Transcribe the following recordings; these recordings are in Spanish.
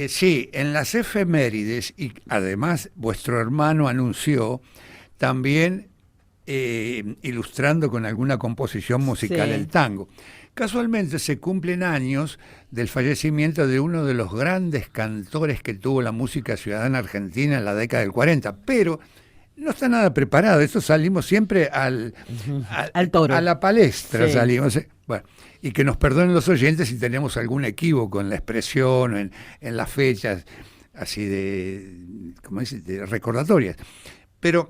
Sí, en las efemérides, y además vuestro hermano anunció también ilustrando con alguna composición musical el Sí. tango. Casualmente se cumplen años del fallecimiento de uno de los grandes cantores que tuvo la música ciudadana argentina en la década del 40, pero no está nada preparado, eso salimos siempre Ujú. a, Al a toro. la palestra, Sí. salimos. Bueno, y que nos perdonen los oyentes si tenemos algún equívoco en la expresión, en las fechas, así de, ¿cómo dice?, de recordatorias. Pero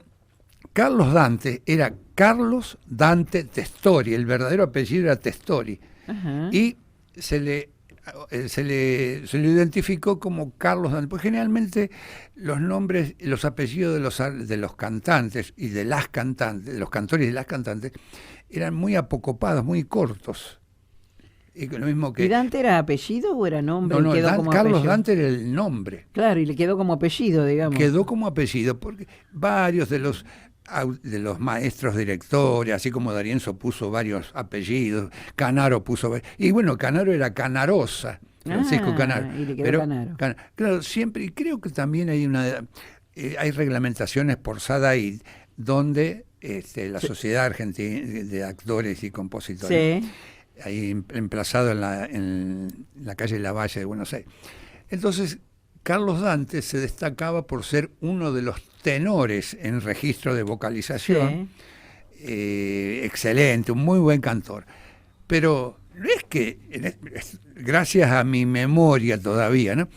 Carlos Dante era Carlos Dante Testori, el verdadero apellido era Testori, Ajá. y se le, se le identificó como Carlos Dante, porque generalmente los nombres, los apellidos de los cantantes y de las cantantes, de los cantores y de las cantantes, eran muy apocopados, muy cortos. Y lo mismo ¿Y que, Dante era apellido o era no, nombre y no, quedó como Carlos apellido? Dante era el nombre, Claro, y le quedó como apellido, digamos. quedó como apellido, porque varios de los maestros directores, así como D'Arienzo puso varios apellidos, Canaro puso, y bueno, Canaro era Canarosa, Francisco Canaro, Ah, y le quedó pero Canaro. claro, siempre, y creo que también hay reglamentaciones por SADAID donde la Sí. Sociedad Argentina de Actores y Compositores, Sí. ahí emplazado en la calle Lavalle de Buenos Aires. Entonces, Carlos Dante se destacaba por ser uno de los tenores en registro de vocalización, Sí. excelente, un muy buen cantor. Pero no es que, gracias a mi memoria todavía, ¿no?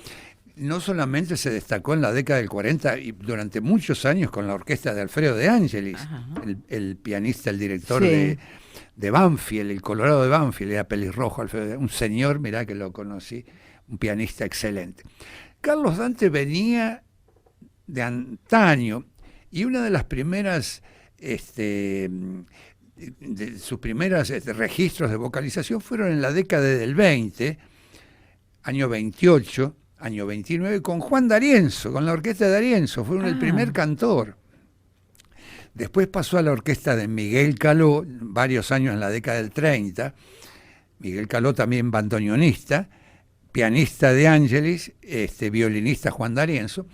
No solamente se destacó en la década del 40 y durante muchos años con la orquesta de Alfredo de Angelis, Ajá. el pianista, el director Sí. de Banfield, el Colorado de Banfield, era pelirrojo, Alfredo, un señor, mirá que lo conocí, un pianista excelente. Carlos Dante venía de antaño y una de las primeras, de sus primeros registros de vocalización fueron en la década del 20, año 28, año 29, con Juan D'Arienzo, con la orquesta de D'Arienzo, fueron el primer Ah, cantor. Después pasó a la orquesta de Miguel Caló, varios años en la década del 30, Miguel Caló también bandoneonista, pianista de Ángelis, violinista Juan D'Arienzo,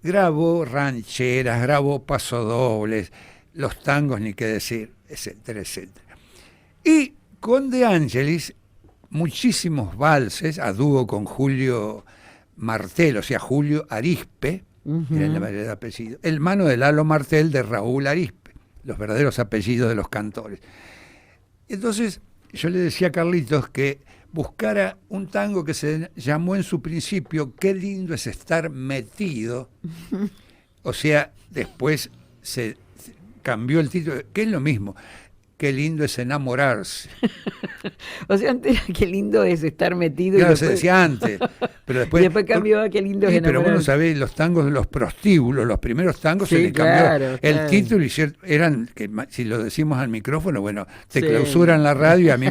grabó rancheras, grabó pasodobles, los tangos ni qué decir, etcétera, etcétera. Y con De Angelis, muchísimos valses a dúo con Julio Martel, o sea, Julio Arispe, era el ujú. verdadero apellido, hermano de Lalo Martel de Raúl Arispe, los verdaderos apellidos de los cantores. Entonces, yo le decía a Carlitos que buscara un tango que se llamó en su principio Qué lindo es estar metido, o sea, después se cambió el título, que es lo mismo, Qué lindo es enamorarse. O sea, antes era qué lindo es estar metido y Claro, se después, decía antes, pero y después, después cambió a qué lindo es sí, pero bueno, enamorarse. sabés, los tangos de los prostíbulos, los primeros tangos se Sí, le cambió claro, el claro. título y eran, que si lo decimos al micrófono, bueno, te clausuran Sí. la radio y a mí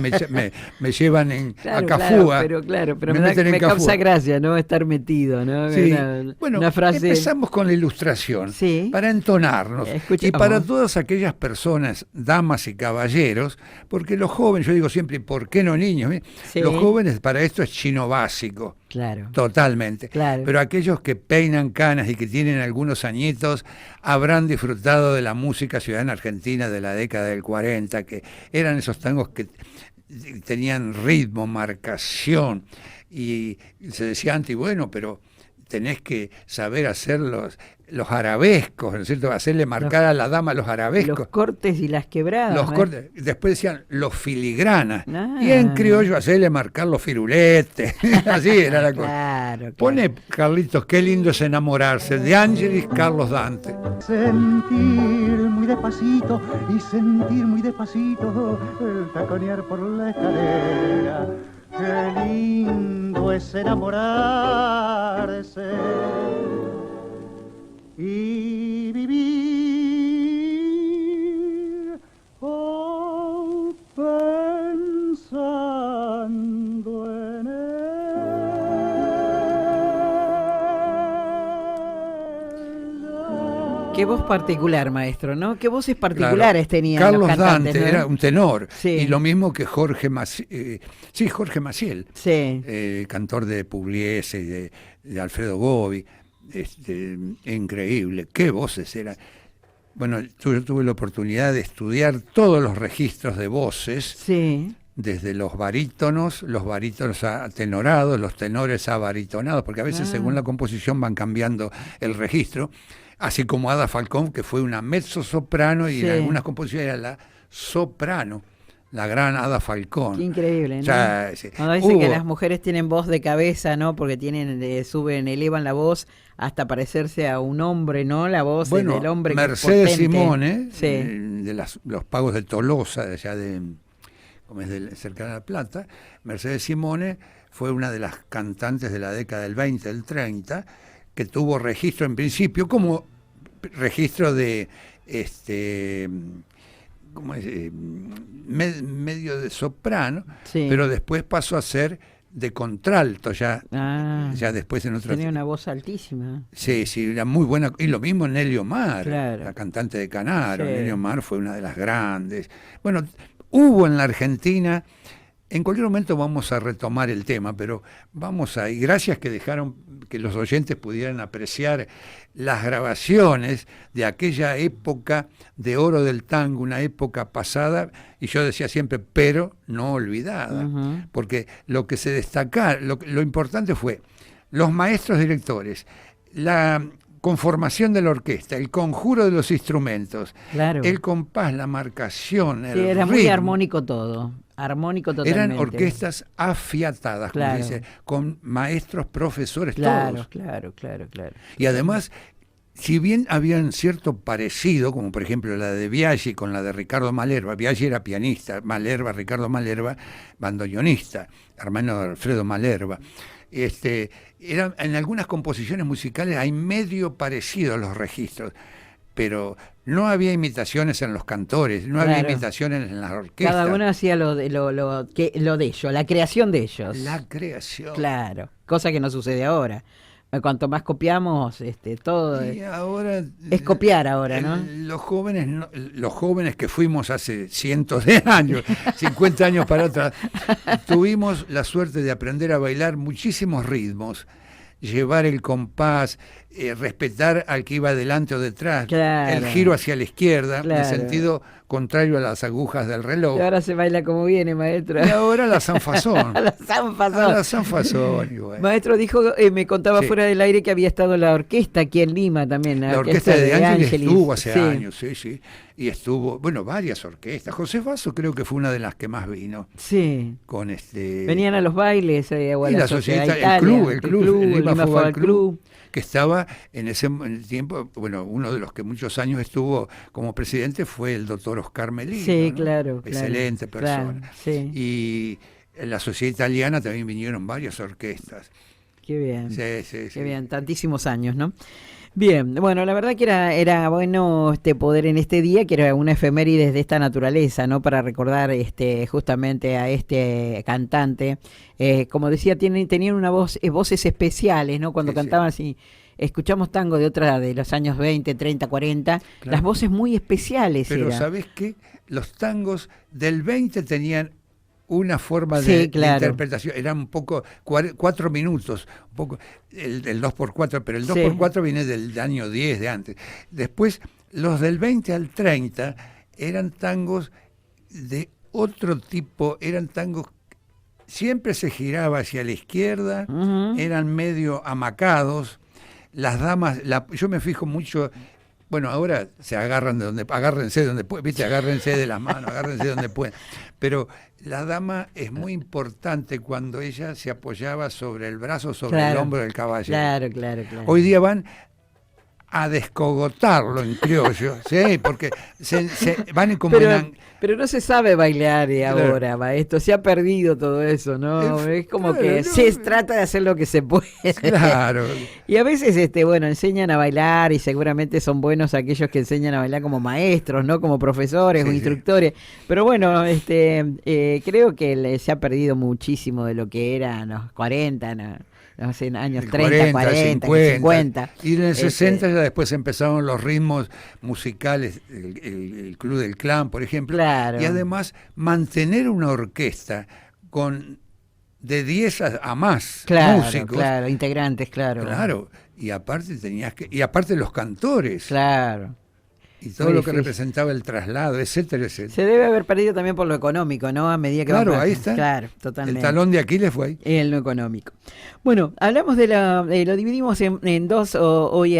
me llevan a Claro, Cafúa, claro, pero me meten en me causa Cafúa. gracia, ¿no? Estar metido, ¿no? Sí, bueno, Una frase. empezamos con la ilustración Sí, para entonarnos y para escuchamos. todas aquellas personas, damas y caballeros, porque los jóvenes, yo digo siempre, ¿por qué no niños? Los Sí, jóvenes para esto es chino básico, claro, totalmente. claro. Pero aquellos que peinan canas y que tienen algunos añitos habrán disfrutado de la música ciudadana argentina de la década del 40, que eran esos tangos que tenían ritmo, marcación, y se decía antes, bueno, pero tenés que saber hacer los arabescos, ¿no es cierto? Hacerle Los, marcar a la dama los los arabescos, cortes y las quebradas, los ¿ves? cortes, después decían los filigranas, y en Ah, criollo hacerle marcar los firuletes, así era la cosa. claro, claro. Pone, Carlitos, qué lindo es enamorarse, de Ángelis Carlos Dante. Sentir muy despacito y sentir muy despacito el taconear por la escalera. Qué lindo es enamorarse y vivir pensando en Qué voz particular, maestro, ¿no? Qué voces particulares tenían Carlos los cantantes, Dante ¿no? era un tenor, Sí. y lo mismo que Jorge Maciel, Sí. cantor de Pugliese y de Alfredo Gobi, increíble, qué voces eran. Bueno, yo tuve la oportunidad de estudiar todos los registros de voces, Sí. desde los barítonos atenorados, los tenores abaritonados, porque a veces según la composición van cambiando el registro, así como Ada Falcón, que fue una mezzosoprano y Sí. en algunas composiciones era la soprano, la gran Ada Falcón. Qué increíble, ¿no? O sea, Cuando dice que hubo- las mujeres tienen voz de cabeza, ¿no? Porque elevan la voz hasta parecerse a un hombre, ¿no? La voz bueno, del hombre que es Mercedes potente. Simone, Sí. de los pagos de Tolosa, de allá como es cerca de La Plata, Mercedes Simone fue una de las cantantes de la década del 20, del 30, que tuvo registro en principio como registro de ¿cómo es? Medio de soprano, Sí. pero después pasó a ser de contralto ya Ah, después en otro. tenía una voz altísima. Sí, era muy buena. Y lo mismo Nelly Omar, Claro. la cantante de Canaro. Sí. Nelly Omar fue una de las grandes. Bueno, hubo en la Argentina, en cualquier momento vamos a retomar el tema, pero y gracias que dejaron que los oyentes pudieran apreciar las grabaciones de aquella época de oro del tango, una época pasada, y yo decía siempre, pero no olvidada, Ujú. porque lo que se destaca, lo importante fue los maestros directores, la conformación de la orquesta, el conjuro de los instrumentos, Claro. el compás, la marcación, Sí, el era muy ritmo. armónico todo. Armónico totalmente. Eran orquestas afiatadas, como Claro. se dice, con maestros, profesores, Claro, todos. claro. Y además, si bien habían cierto parecido, como por ejemplo la de Biaggi con la de Ricardo Malerba, Biaggi era pianista, Ricardo Malerba, bandoneonista, hermano de Alfredo Malerba. En algunas composiciones musicales hay medio parecido a los registros, pero no había imitaciones en los cantores, no había Claro. imitaciones en las orquestas. Cada uno hacía lo de ellos, la creación de ellos. La creación. Claro, cosa que no sucede ahora. Cuanto más copiamos, todo Y ahora es copiar ahora, ¿no? Los jóvenes que fuimos hace cientos de años, 50 años para atrás, tuvimos la suerte de aprender a bailar muchísimos ritmos, llevar el compás, respetar al que iba delante o detrás, Claro. el giro hacia la izquierda, Claro. en sentido contrario a las agujas del reloj. Y ahora se baila como viene, maestro. Y ahora la sanfazón. A la zanfazón. A la sanfazón, y bueno. Maestro dijo, me contaba Sí. fuera del aire que había estado la orquesta aquí en Lima también. La orquesta de Ángeles estuvo hace Sí. años, sí. Y estuvo, varias orquestas. José Basso creo que fue una de las que más vino Sí. con Venían a los bailes, o a y la sociedad sociedad, el club, el Lima Football Club. que estaba en el tiempo, uno de los que muchos años estuvo como presidente fue el doctor Oscar Melino. Sí, ¿no? claro. Excelente persona. Claro, sí. Y en la sociedad italiana también vinieron varias orquestas. Qué bien. Sí. Qué bien, tantísimos años, ¿no? Bien, bueno, la verdad que era bueno poder en este día, que era una efeméride de esta naturaleza, ¿no? Para recordar justamente a este cantante. Como decía, tenían una voces especiales, ¿no? Cuando Sí, cantaban así. Escuchamos tango de los años 20, 30, 40, Claro. las voces muy especiales Pero eran. ¿sabés qué? Los tangos del 20 tenían una forma Sí, de claro. interpretación, eran un poco 4 minutos, un poco el 2x4, pero el Sí. 2x4 viene del año 10 de antes. Después, los del 20 al 30 eran tangos de otro tipo, eran tangos, siempre se giraba hacia la izquierda, Ujú. eran medio amacados, las damas, yo me fijo mucho. Bueno, ahora agárrense de donde pueden, ¿viste? Agárrense de las manos, agárrense de donde pueden. Pero la dama es muy importante cuando ella se apoyaba sobre el brazo, sobre el Claro. hombro del caballero. Claro. Hoy día van a descogotarlo en criollo, ¿sí? Porque se van como Pero no se sabe bailar Claro. ahora, maestro. Se ha perdido todo eso, ¿no? Es como claro, que no. se trata de hacer lo que se puede. Claro. Y a veces, enseñan a bailar y seguramente son buenos aquellos que enseñan a bailar como maestros, ¿no? Como profesores Sí, o sí. instructores. Pero bueno, creo que se ha perdido muchísimo de lo que era en los 40, ¿no? no sé, en años el 30, 40, 50. Y en el 60 ya después empezaron los ritmos musicales, el Club del Clan, por ejemplo. Claro. Y además mantener una orquesta con de 10 a más Claro, músicos. claro, integrantes, claro. Claro, y aparte los cantores. Claro. Y todo Muy lo que difícil. representaba el traslado, etcétera, etcétera. Se debe haber perdido también por lo económico, ¿no? A medida que Claro, va ahí está. Claro, totalmente. El talón de Aquiles fue ahí. En lo económico. Bueno, hablamos lo dividimos en dos hoy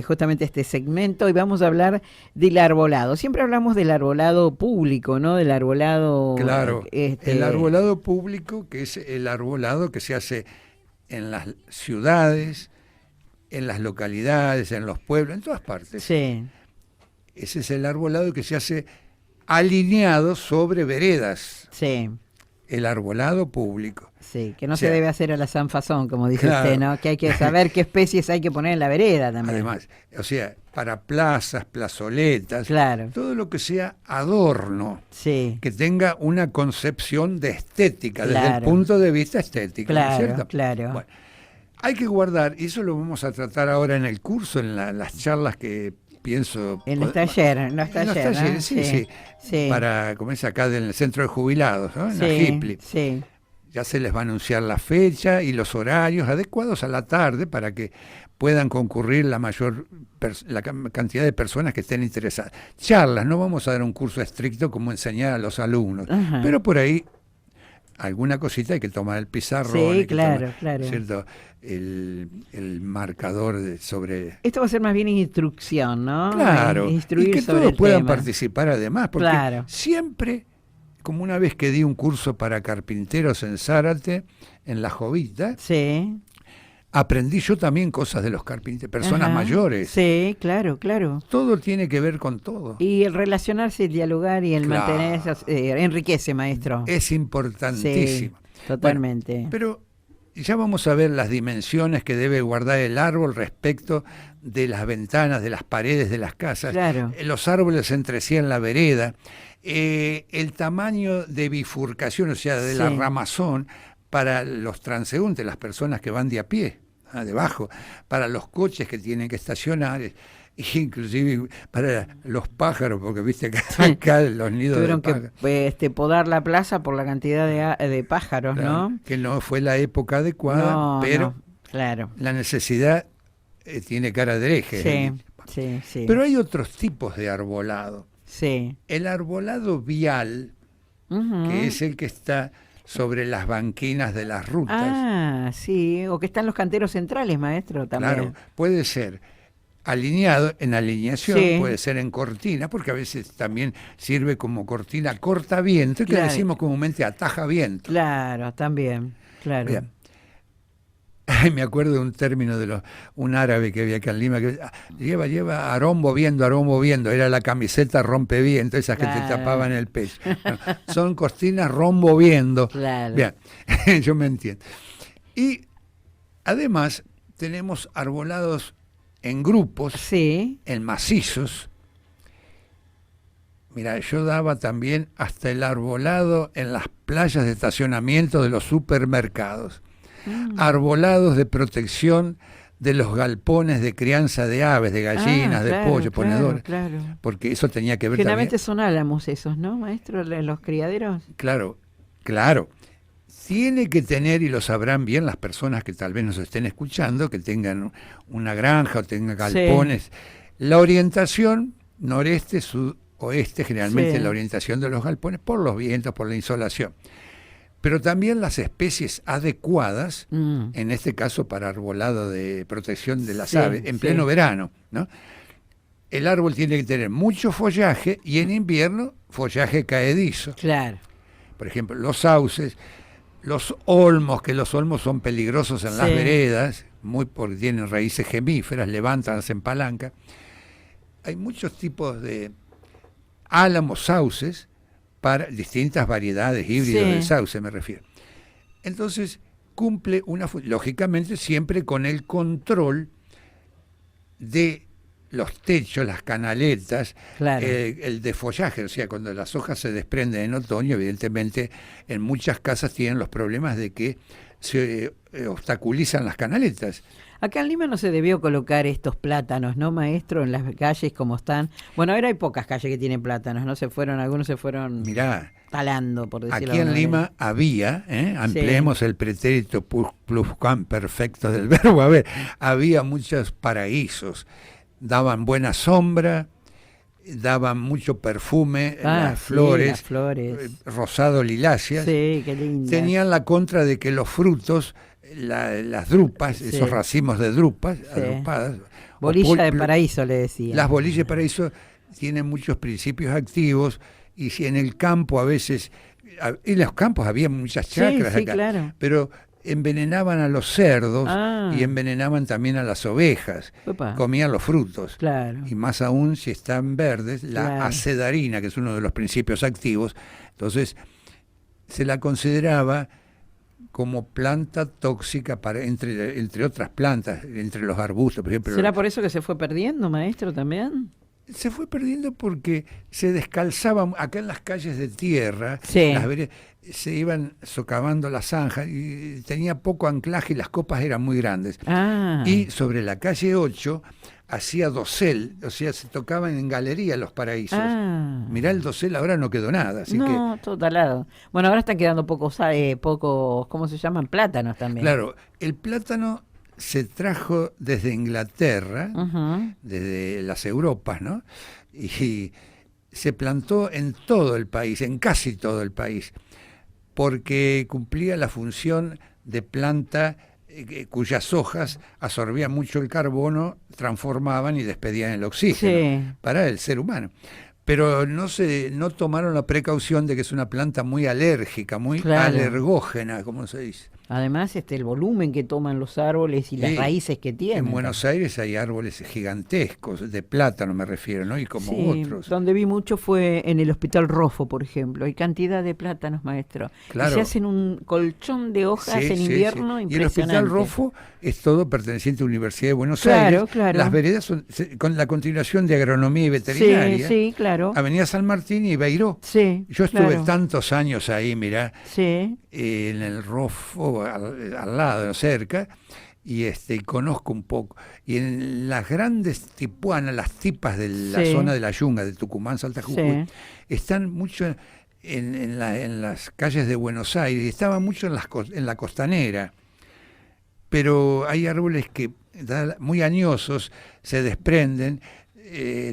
justamente este segmento, y vamos a hablar del arbolado. Siempre hablamos del arbolado público, ¿no? Del arbolado. Claro, el arbolado público, que es el arbolado que se hace en las ciudades, en las localidades, en los pueblos, en todas partes. Sí. Ese es el arbolado que se hace alineado sobre veredas. Sí. El arbolado público. Sí, que no O sea, se debe hacer a la sanfazón, como dice claro. usted, ¿no? Que hay que saber qué especies hay que poner en la vereda también. Además, o sea, para plazas, plazoletas, Claro. todo lo que sea adorno, Sí. que tenga una concepción de estética, desde el Claro. punto de vista estético, ¿no es Claro, cierto? claro. Bueno, hay que guardar, y eso lo vamos a tratar ahora en el curso, en las charlas que pienso... En los talleres, ¿no? Sí. Sí. Para, como es acá del centro de jubilados, ¿no? En la Sí, HIPLI. sí. Ya se les va a anunciar la fecha y los horarios adecuados a la tarde para que puedan concurrir la cantidad de personas que estén interesadas. Charlas, no vamos a dar un curso estricto como enseñar a los alumnos, Ajá. pero por ahí alguna cosita hay que tomar el pizarrón, Sí, hay que claro, tomar, claro. ¿cierto? El marcador sobre... Esto va a ser más bien instrucción, ¿no? Claro, Instruir y que sobre todos el puedan tema. participar además, porque Claro. siempre, como una vez que di un curso para carpinteros en Zárate, en La Jovita, Sí. aprendí yo también cosas de los carpinteros, personas Ajá. mayores. Sí, claro, claro. Todo tiene que ver con todo. Y el relacionarse, el dialogar y el Claro. mantener enriquece, maestro. Es importantísimo. Sí, totalmente. Bueno, pero ya vamos a ver las dimensiones que debe guardar el árbol respecto de las ventanas, de las paredes de las casas, Claro. Los árboles entre sí en la vereda, el tamaño de bifurcación, o sea, de la Sí. ramazón para los transeúntes, las personas que van de a pie, debajo, para los coches que tienen que estacionar, inclusive para los pájaros, porque viste que acá los nidos de Tuvieron pájaros. que podar la plaza por la cantidad de pájaros, Claro, ¿no? que no fue la época adecuada, No, pero no, claro. la necesidad tiene cara de hereje. Sí, sí, sí. Pero hay otros tipos de arbolado. Sí. El arbolado vial, Ujú. que es el que está sobre las banquinas de las rutas. Ah, sí. O que están los canteros centrales, maestro, también. Claro, puede ser alineado en alineación, Sí. puede ser en cortina, porque a veces también sirve como cortina cortaviento, que Claro. decimos comúnmente ataja viento. Claro, también. Claro. Bien. Ay, me acuerdo de un término de un árabe que había acá en Lima, que lleva arombo viendo, era la camiseta rompeviento, esas que te Claro. tapaban el pecho. No, son cortinas rombo viendo. Claro. Bien, yo me entiendo. Y además tenemos arbolados en grupos, Sí. en macizos. Mira, yo daba también hasta el arbolado en las playas de estacionamiento de los supermercados. Arbolados de protección de los galpones de crianza de aves, de gallinas, Ah, de claro, pollo, ponedores. Claro. Porque eso tenía que ver Generalmente también. son álamos esos, ¿no, maestro? Los criaderos. Claro. Tiene que tener, y lo sabrán bien las personas que tal vez nos estén escuchando, que tengan una granja o tengan galpones, la orientación noreste, sudoeste, generalmente Sí. la orientación de los galpones, por los vientos, por la insolación. Pero también las especies adecuadas, en este caso para arbolado de protección de las Sí, aves, en sí. pleno verano, ¿no? El árbol tiene que tener mucho follaje y en invierno follaje caedizo. Claro. Por ejemplo, los sauces, los olmos, que los olmos son peligrosos en las Sí. veredas, muy porque tienen raíces gemíferas, levantan, hacen palanca. Hay muchos tipos de álamos, sauces, para distintas variedades híbridos Sí. de sauce, me refiero. Entonces, cumple lógicamente siempre con el control de los techos, las canaletas, Claro. el desfollaje, o sea, cuando las hojas se desprenden en otoño, evidentemente en muchas casas tienen los problemas de que se obstaculizan las canaletas. Acá en Lima no se debió colocar estos plátanos, ¿no, maestro? En las calles como están. Bueno, ahora hay pocas calles que tienen plátanos, ¿no? Algunos se fueron Mirá, talando, por decirlo aquí de en alguna Lima manera. había, ampliemos el pretérito pluscuamperfecto del verbo, había muchos paraísos, daban buena sombra, daban mucho perfume, las Sí, flores, las flores. rosado liláceas, Sí, qué lindo. tenían la contra de que los frutos, las drupas, Sí. esos racimos de drupas, Sí. agrupadas, Bolilla de paraíso, le decía. las bolillas de paraíso tienen muchos principios activos, y si en el campo a veces, en los campos había muchas chacras sí, acá, claro. pero envenenaban a los cerdos Ah. y envenenaban también a las ovejas, Opa. comían los frutos. Claro. Y más aún si están verdes, la Claro. acedarina, que es uno de los principios activos, entonces se la consideraba como planta tóxica entre otras plantas, entre los arbustos, por ejemplo. ¿Será por eso que se fue perdiendo, maestro, también? Se fue perdiendo porque se descalzaban acá en las calles de tierra, Sí. se iban socavando la zanja y tenía poco anclaje y las copas eran muy grandes. Ah. Y sobre la calle 8 hacía dosel, o sea, se tocaban en galería los paraísos. Ah. Mirá, el dosel ahora no quedó nada, así No, todo talado. Bueno, ahora están quedando pocos, ¿cómo se llaman? Plátanos que, también. claro, el plátano se trajo desde Inglaterra, Ujú. desde las Europas, ¿no? Y se plantó en todo el país, en casi todo el país, porque cumplía la función de planta cuyas hojas absorbían mucho el carbono, transformaban y despedían el oxígeno Sí. para el ser humano. Pero no tomaron la precaución de que es una planta muy alérgica, muy Claro. alergógena, como se dice. Además, el volumen que toman los árboles y las Sí, raíces que tienen. En Buenos Aires hay árboles gigantescos, de plátano me refiero, ¿no? Y como Sí, otros. donde vi mucho fue en el Hospital Rofo, por ejemplo. Hay cantidad de plátanos, maestro. Claro. Y se hacen un colchón de hojas Sí, en sí, invierno sí. Y el impresionante. Hospital Rofo es todo perteneciente a la Universidad de Buenos Claro, Aires. claro. Las veredas son con la continuación de agronomía y veterinaria. Sí, claro. Avenida San Martín y Beiró. Sí, Yo estuve claro. tantos años ahí, mirá, Sí. en el Rofo, al lado, cerca, y conozco un poco. Y en las grandes tipuanas, las tipas de la Sí. zona de la Yunga, de Tucumán, Salta, Jujuy, Sí. están mucho en las calles de Buenos Aires, y estaban mucho en la costanera. Pero hay árboles que muy añosos, se desprenden,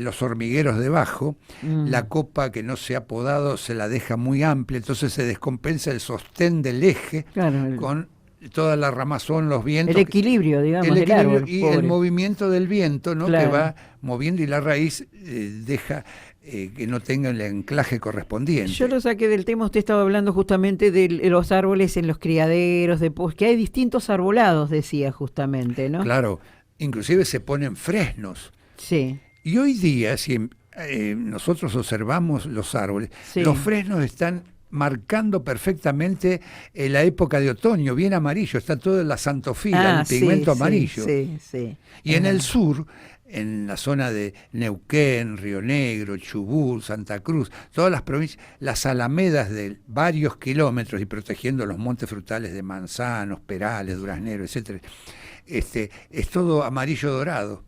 los hormigueros debajo, la copa que no se ha podado se la deja muy amplia, entonces se descompensa el sostén del eje Claro, con toda la ramazón, los vientos. el equilibrio, digamos, El del equilibrio árbol. y pobre. el movimiento del viento, ¿no? Claro. Que va moviendo, y la raíz deja que no tenga el anclaje correspondiente. Yo lo saqué del tema, usted estaba hablando justamente de los árboles en los criaderos, que hay distintos arbolados, decía justamente, ¿no? Claro, inclusive se ponen fresnos. Sí. Y hoy día, si nosotros observamos los árboles, Sí. los fresnos están marcando perfectamente la época de otoño, bien amarillo, está toda la xantofila, el pigmento amarillo. Sí, sí. Y en el sur, en la zona de Neuquén, Río Negro, Chubut, Santa Cruz, todas las provincias, las alamedas de varios kilómetros y protegiendo los montes frutales de manzanos, perales, durazneros, etcétera, es todo amarillo dorado.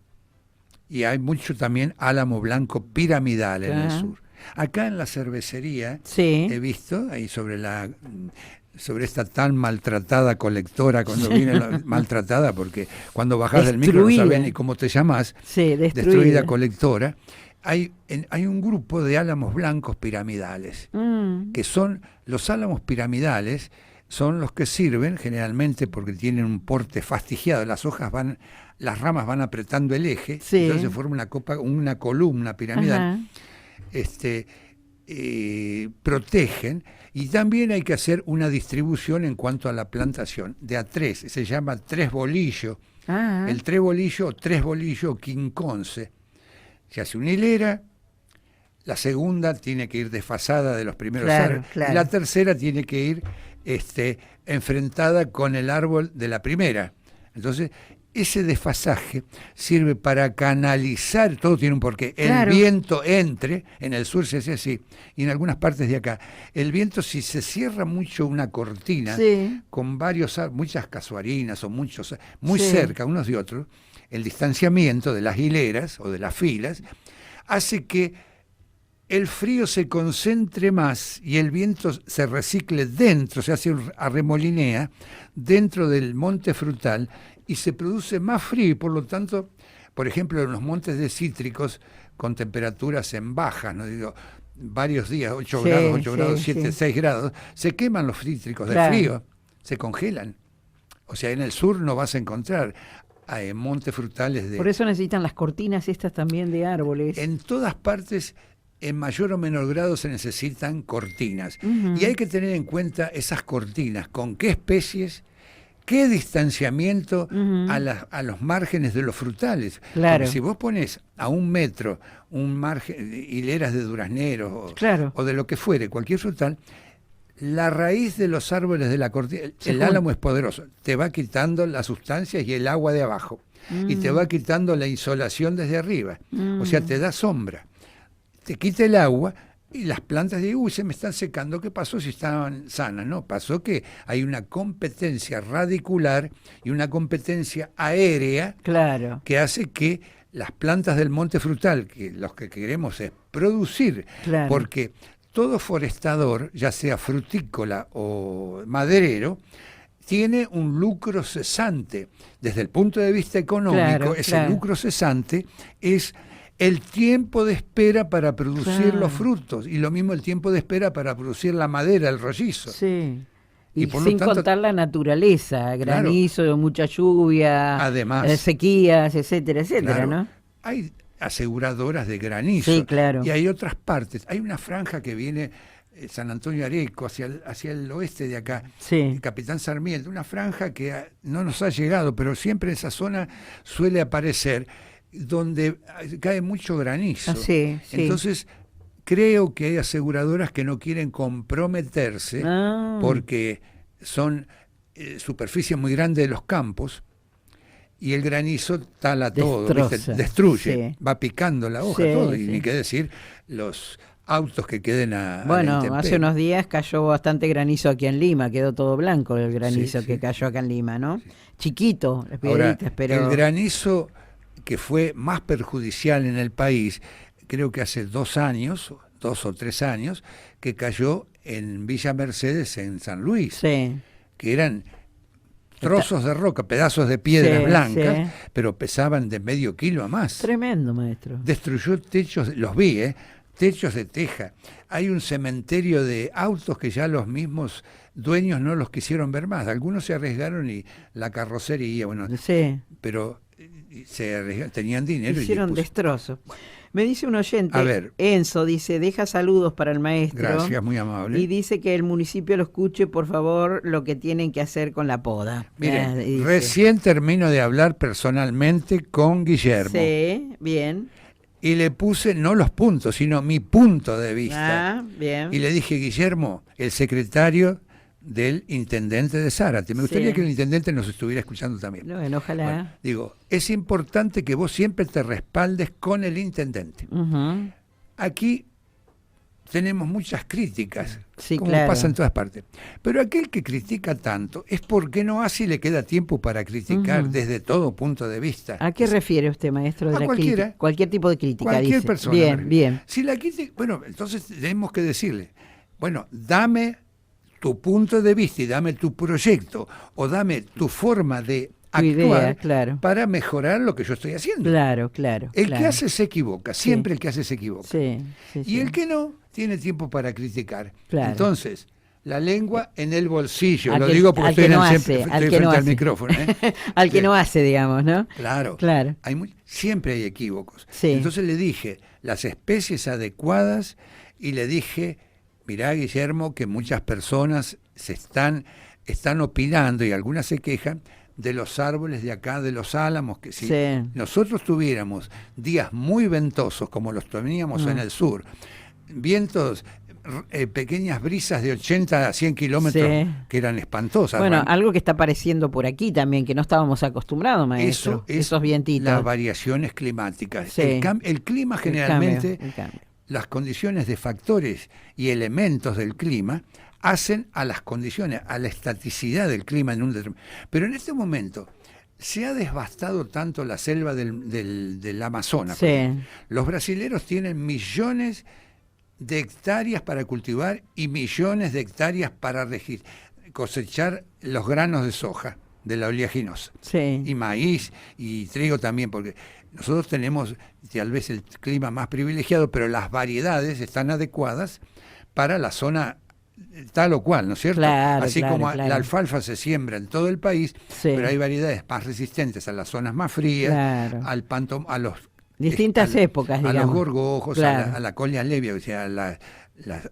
Y hay mucho también álamo blanco piramidal en el Claro. sur. Acá en la cervecería Sí. he visto, ahí sobre esta tan maltratada colectora, cuando viene maltratada, porque cuando bajás del micro no Destruida. sabés ni cómo te llamás, Sí, destruida colectora, hay un grupo de álamos blancos piramidales, que son los álamos piramidales, son los que sirven generalmente porque tienen un porte fastigiado, las ramas van apretando el eje, Sí. entonces forma una columna piramidal. Ajá. Protegen, y también hay que hacer una distribución en cuanto a la plantación de a tres, se llama tres bolillo, Ah, el tres bolillo o quinconce. Se hace una hilera, la segunda tiene que ir desfasada de los primeros Claro, árboles, claro. y la tercera tiene que ir enfrentada con el árbol de la primera. Entonces, ese desfasaje sirve para canalizar, todo tiene un porqué, Claro. el viento entre, en el sur se hace así, y en algunas partes de acá, el viento si se cierra mucho una cortina, Sí. con muchas casuarinas o muchos, muy Sí. cerca unos de otros, el distanciamiento de las hileras o de las filas, hace que el frío se concentre más y el viento se recicle dentro, se hace arremolinea dentro del monte frutal y se produce más frío y por lo tanto, por ejemplo, en los montes de cítricos con temperaturas en bajas, no digo varios días, 8 Sí, grados, 8 sí, grados, 7, sí. 6 grados, se queman los cítricos de Claro. frío, se congelan. O sea, en el sur no vas a encontrar montes frutales de... Por eso necesitan las cortinas estas también de árboles. En todas partes, en mayor o menor grado, se necesitan cortinas. Ujú. Y hay que tener en cuenta esas cortinas, con qué especies, qué distanciamiento Ujú. a los márgenes de los frutales. Claro. Porque si vos pones a 1 metro un margen, hileras de durazneros Claro. o de lo que fuere, cualquier frutal, la raíz de los árboles de la cortina, Se el junta. álamo es poderoso, te va quitando las sustancias y el agua de abajo. Y te va quitando la insolación desde arriba. O sea, te da sombra. Te quita el agua y las plantas de uy, se me están secando. ¿Qué pasó si estaban sanas? No, pasó que hay una competencia radicular y una competencia aérea Claro. que hace que las plantas del monte frutal, que los que queremos es producir, Claro. porque todo forestador, ya sea frutícola o maderero, tiene un lucro cesante. Desde el punto de vista económico, Claro, ese claro. lucro cesante es el tiempo de espera para producir Claro. los frutos, y lo mismo el tiempo de espera para producir la madera, el rollizo. Sí. Y Y por lo sin tanto- contar la naturaleza, granizo, mucha lluvia, Además. Sequías, etcétera, etcétera, Claro, ¿no? hay aseguradoras de granizo. Sí, claro. Y hay otras partes. Hay una franja que viene San Antonio Areco, hacia el oeste de acá, Sí. Capitán Sarmiento, una franja que no nos ha llegado, pero siempre en esa zona suele aparecer, donde cae mucho granizo. Ah, sí, sí. Entonces, creo que hay aseguradoras que no quieren comprometerse Ah. porque son superficies muy grandes de los campos y el granizo tala todo, ¿viste? Destroza, Destruye, sí. va picando la hoja, Sí, todo, y sí. ni qué decir los autos que queden a la Bueno, hace intemperie. unos días cayó bastante granizo aquí en Lima, quedó todo blanco el granizo Sí, que sí. cayó acá en Lima, ¿no? Chiquito, las Ahora, piedritas, pero... el granizo que fue más perjudicial en el país, creo que hace 2 o 3 años, que cayó en Villa Mercedes, en San Luis, Sí, que eran trozos de roca, pedazos de piedras Sí, blancas, sí. pero pesaban de medio kilo a más. tremendo, maestro. Destruyó techos, los vi, techos de teja. Hay un cementerio de autos que ya los mismos dueños no los quisieron ver más. Algunos se arriesgaron y la carrocería, bueno, Sí, pero se arriesgaron, tenían dinero hicieron y destrozos. Me dice un oyente, A ver. Enzo, dice, deja saludos para el maestro. gracias, muy amable. Y dice que el municipio lo escuche, por favor, lo que tienen que hacer con la poda. Miren, Y dice, recién termino de hablar personalmente con Guillermo Sí, bien. y le puse no los puntos, sino mi punto de vista. Ah, bien. Y le dije, Guillermo, el secretario del intendente de Zárate. Me gustaría Sí. que el intendente nos estuviera escuchando también. Bueno, ojalá. Bueno, digo, es importante que vos siempre te respaldes con el intendente. Ujú. Aquí tenemos muchas críticas, Sí, como claro. pasa en todas partes. Pero aquel que critica tanto es porque no hace y le queda tiempo para criticar Ujú. desde todo punto de vista. ¿A qué refiere usted, maestro, de A la cualquiera. crítica? Cualquier tipo de crítica, Cualquier dice. persona. me Bien, refiero. bien. Si la crítica, bueno, entonces tenemos que decirle, bueno, dame tu punto de vista y dame tu proyecto o dame tu forma de Tu actuar idea, claro. para mejorar lo que yo estoy haciendo. Claro, claro. El claro. que hace se equivoca, siempre el que hace se equivoca. Sí, sí, Y sí. el que no, tiene tiempo para criticar. Claro. Entonces, la lengua en el bolsillo, Al lo que- digo porque al estoy, que no siempre, hace, estoy al que frente no al hace. micrófono. Al que Sí. no hace, digamos, ¿no? Claro, Claro. siempre hay equívocos. Sí. Entonces le dije las especies adecuadas y le dije, mirá, Guillermo, que muchas personas están opinando y algunas se quejan de los árboles de acá, de los álamos, que si Sí. nosotros tuviéramos días muy ventosos como los teníamos en el sur, vientos pequeñas brisas de 80 a 100 kilómetros que eran espantosas. Bueno, algo que está apareciendo por aquí también, que no estábamos acostumbrados, maestro. Eso es esos vientitos. Las variaciones climáticas. Sí. El clima generalmente, El cambio. las condiciones de factores y elementos del clima hacen a las condiciones, a la estaticidad del clima en un determinado. Pero en este momento se ha devastado tanto la selva del Amazonas. Sí. Los brasileros tienen millones de hectáreas para cultivar y millones de hectáreas para cosechar los granos de soja de la oleaginosa. Sí. Y maíz y trigo también, porque nosotros tenemos tal vez el clima más privilegiado, pero las variedades están adecuadas para la zona tal o cual, ¿no es cierto? Claro, Así claro, como claro. la alfalfa se siembra en todo el país, Sí. pero hay variedades más resistentes a las zonas más frías, Claro. a los Distintas épocas, a los digamos. gorgojos, Claro. a la colia levia, o sea, a las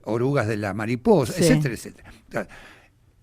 orugas de la mariposa, Sí. etcétera, etcétera. Claro,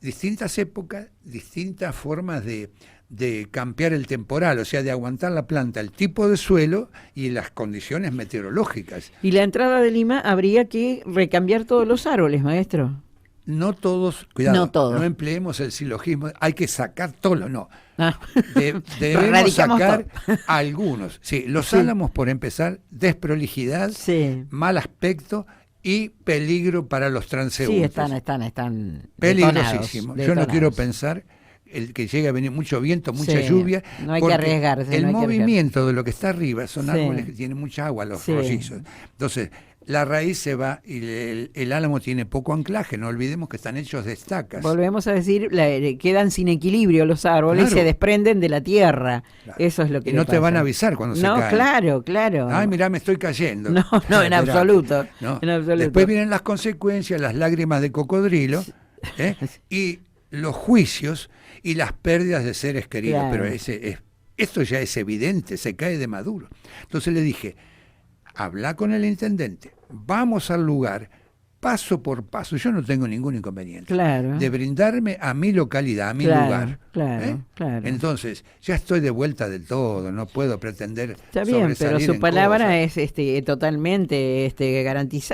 distintas épocas, distintas formas de cambiar el temporal, o sea, de aguantar la planta, el tipo de suelo y las condiciones meteorológicas. Y la entrada de Lima habría que recambiar todos los árboles, maestro. No todos, cuidado, No todos. no empleemos el silogismo, hay que sacar todos, no. Ah. Debemos Radicamos sacar algunos. Sí, los Sí. álamos, por empezar, desprolijidad, Sí. mal aspecto y peligro para los transeúntes. Sí, están Peligrosísimo. Yo no detonados. quiero pensar el que llegue a venir mucho viento, mucha Sí, lluvia. no hay que porque arriesgarse, El no hay que movimiento de lo que está arriba son Sí. árboles que tienen mucha agua, los Sí. rollizos. Entonces, la raíz se va y el álamo tiene poco anclaje. No olvidemos que están hechos de estacas. Volvemos a decir, quedan sin equilibrio los árboles, Claro. se desprenden de la tierra. Claro. Eso es lo que Y le no te van a pasa. avisar cuando se No, caen. claro, claro. Ay, mirá, me estoy cayendo. No, no, en Esperá. absoluto, No. en absoluto. Después vienen las consecuencias, las lágrimas de cocodrilo, y los juicios y las pérdidas de seres queridos. Claro. Pero esto ya es evidente, se cae de maduro. Entonces le dije, habla con el intendente, vamos al lugar, paso por paso, yo no tengo ningún inconveniente. Claro. De brindarme a mi localidad, a mi Claro, lugar. claro, claro. Entonces, ya estoy de vuelta del todo, no puedo pretender Está bien, pero sobresalir su en palabra cosas. es totalmente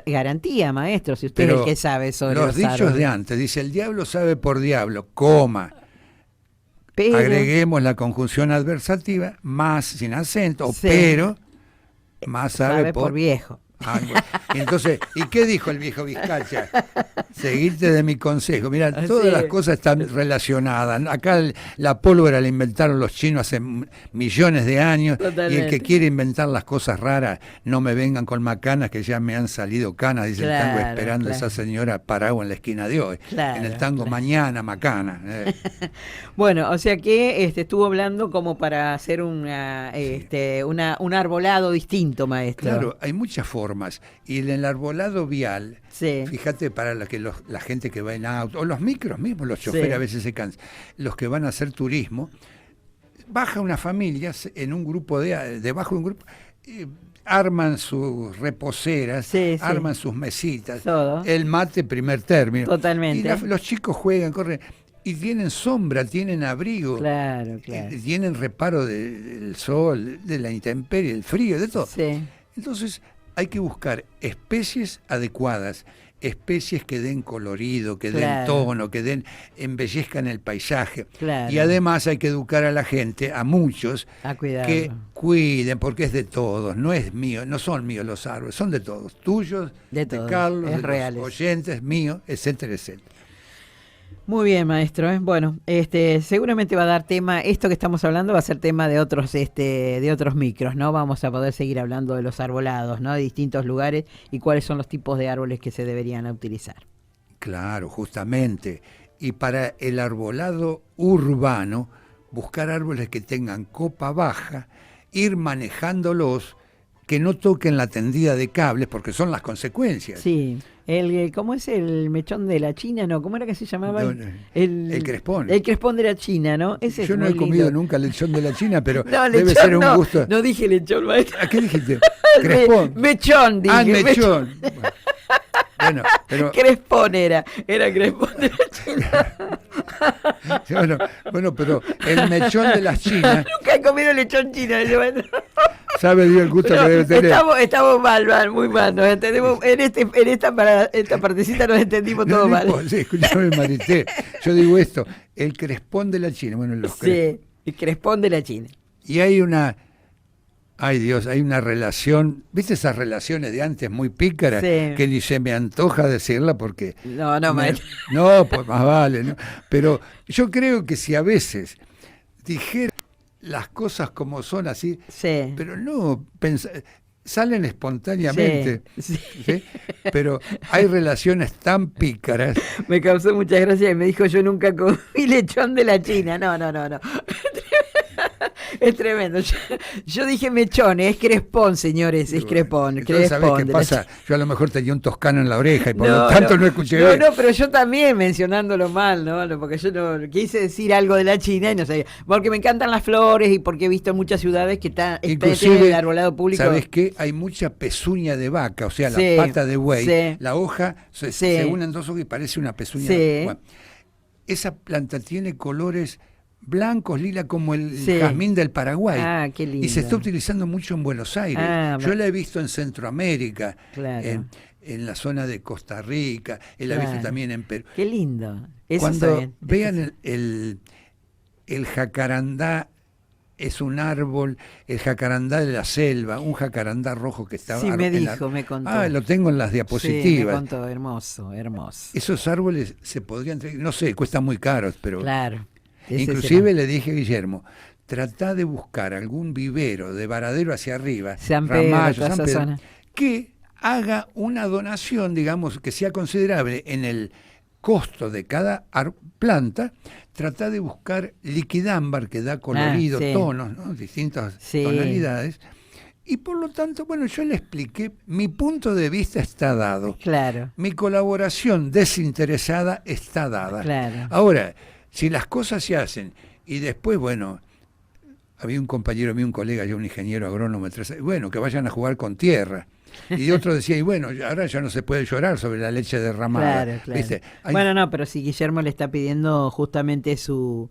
garantía, maestro, si usted es Pero el que sabe sobre los los dichos árboles. de antes, dice, el diablo sabe por diablo, coma. Pero, Agreguemos la conjunción adversativa, más sin acento, o Sí. pero, más sabe por viejo. algo. Y entonces, ¿y qué dijo el viejo Vizcacha? Seguirte de mi consejo. Mira, Así todas las es. cosas están relacionadas. Acá la pólvora la inventaron los chinos hace millones de años. Y el Totalmente. que quiere inventar las cosas raras, no me vengan con macanas, que ya me han salido canas, dice el tango, Claro, esperando claro. esa señora parado en la esquina de hoy. Claro, en el tango, claro. mañana, macana. Bueno, o sea que estuvo hablando como para hacer un arbolado distinto, maestro. Claro, hay muchas formas. Y en el arbolado vial, Sí. fíjate, para la gente que va en auto, o los micros mismos, los choferes Sí. a veces se cansan, los que van a hacer turismo, baja una familia en un grupo debajo de un grupo, arman sus reposeras, Sí, sí. arman sus mesitas, Todo. el mate primer término. Totalmente. Y los chicos juegan, corren, y tienen sombra, tienen abrigo, Claro, claro. tienen reparo del sol, de la intemperie, del frío, de todo. Sí. Entonces hay que buscar especies adecuadas, especies que den colorido, que den Claro. tono, que embellezcan el paisaje. Claro. Y además hay que educar a la gente, a muchos, A cuidarlo. que cuiden, porque es de todos, no es mío, no son míos los árboles, son de todos, tuyos, De todos, Carlos, es de reales. los oyentes, míos, etcétera, etcétera. Muy bien, maestro. Bueno, seguramente va a dar tema, esto que estamos hablando va a ser tema de otros micros, ¿no? Vamos a poder seguir hablando de los arbolados, ¿no? De distintos lugares y cuáles son los tipos de árboles que se deberían utilizar. Claro, justamente. Y para el arbolado urbano, buscar árboles que tengan copa baja, ir manejándolos, que no toquen la tendida de cables, porque son las consecuencias. Sí. ¿Cómo es el mechón de la China? No, ¿cómo era que se llamaba? No, el crespón. El crespón de la China, ¿no? Ese Yo es no muy he comido lindo. nunca lechón de la China, pero No, debe lechón ser un no, gusto. no dije lechón, maestro. ¿A qué dijiste? ¿Crespón? Mechón, dije. Ah, mechón. Bueno, pero Crespón era crespón de la China. bueno, pero el mechón de las chinas, Nunca he comido lechón chino. Yo, maestro. Sabe Dios el gusto que debe tener. Estamos mal, muy mal. Nos entendemos. En esta partecita nos entendimos todo mal. Sí, escúchame, Marité. Yo digo esto, el crespón de la China. Bueno, sí, el crespón de la China. Y hay una... Ay Dios, hay una relación, ¿viste esas relaciones de antes muy pícaras? Sí. Que ni se me antoja decirla porque... No, maestro. No, pues más vale, ¿no? Pero yo creo que si a veces dijera las cosas como son así, sí. pero no, salen espontáneamente, sí. ¿sí? Pero hay relaciones tan pícaras. Me causó mucha gracia y me dijo, yo nunca comí lechón de la China. No. Es tremendo. Yo dije mechón, es crespón, señores, es crespón. Entonces, ¿sabés qué pasa? Yo a lo mejor tenía un toscano en la oreja y por lo tanto no escuché bien. No, pero yo también mencionándolo mal, ¿no? Porque yo no quise decir algo de la China y no sabía. Porque me encantan las flores y porque he visto en muchas ciudades que está inclusive el arbolado público. ¿Sabés qué? Hay mucha pezuña de vaca, o sea, la pata de buey, la hoja se unen dos hojas y parece una pezuña de vaca. Bueno, esa planta tiene colores blancos, lila, como el jazmín del Paraguay. Ah, qué lindo. Y se está utilizando mucho en Buenos Aires. Yo la he visto en Centroamérica, claro. en la zona de Costa Rica, la he visto también en Perú. Qué lindo. Eso cuando vean el jacarandá, es un árbol, el jacarandá de la selva, un jacarandá rojo que estaba... Sí, me contó. Ah, lo tengo en las diapositivas. Sí, me contó, hermoso. Esos árboles se podrían... No sé, cuestan muy caros, pero... Claro. Inclusive le dije a Guillermo, tratá de buscar algún vivero de Varadero hacia arriba, San Pedro, Ramallo, San Pedro, que haga una donación, digamos, que sea considerable en el costo de cada planta. Tratá de buscar liquidámbar que da colorido, tonos, ¿no? Distintas tonalidades. Y por lo tanto, bueno, yo le expliqué, mi punto de vista está dado. Claro. Mi colaboración desinteresada está dada. Claro. Ahora, si las cosas se hacen y después, bueno, había un compañero mío, un colega, yo un ingeniero agrónomo, bueno, que vayan a jugar con tierra. Y otro decía, y bueno, ahora ya no se puede llorar sobre la leche derramada. Claro. ¿Viste? Bueno, no, pero si Guillermo le está pidiendo justamente su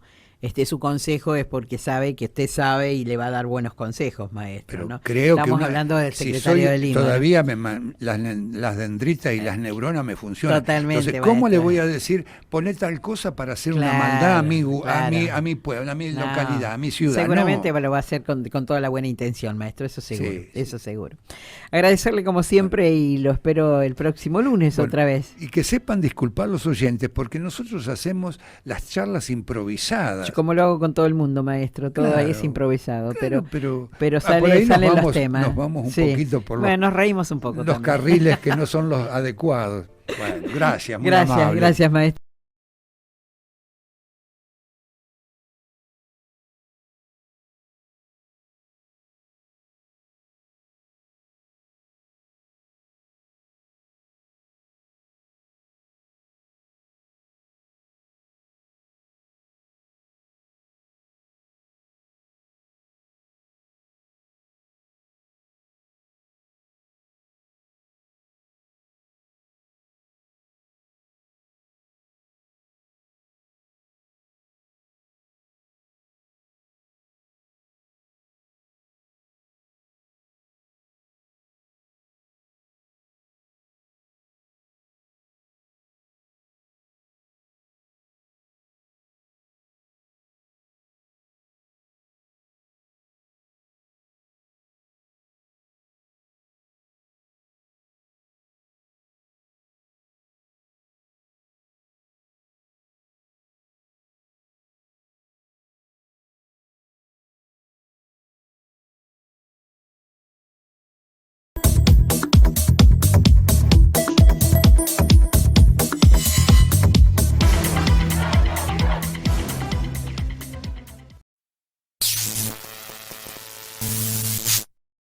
consejo es porque sabe que usted sabe y le va a dar buenos consejos, maestro. Pero ¿no? creo Estamos que hablando del secretario de Lima. Todavía las dendritas y las neuronas me funcionan. Totalmente. Entonces, ¿cómo maestro? le voy a decir poner tal cosa para hacer una maldad a mi pueblo, a mi localidad, a mi ciudad? Seguramente lo va a hacer con toda la buena intención, maestro, eso seguro. Eso seguro. Agradecerle como siempre y lo espero el próximo lunes otra vez. Y que sepan disculpar los oyentes, porque nosotros hacemos las charlas improvisadas. Como lo hago con todo el mundo, maestro, todo ahí es improvisado, pero salen los temas. Nos vamos un poquito por nos reímos un poco. Los carriles que no son los adecuados. Bueno, gracias, muy amable. Gracias, maestro.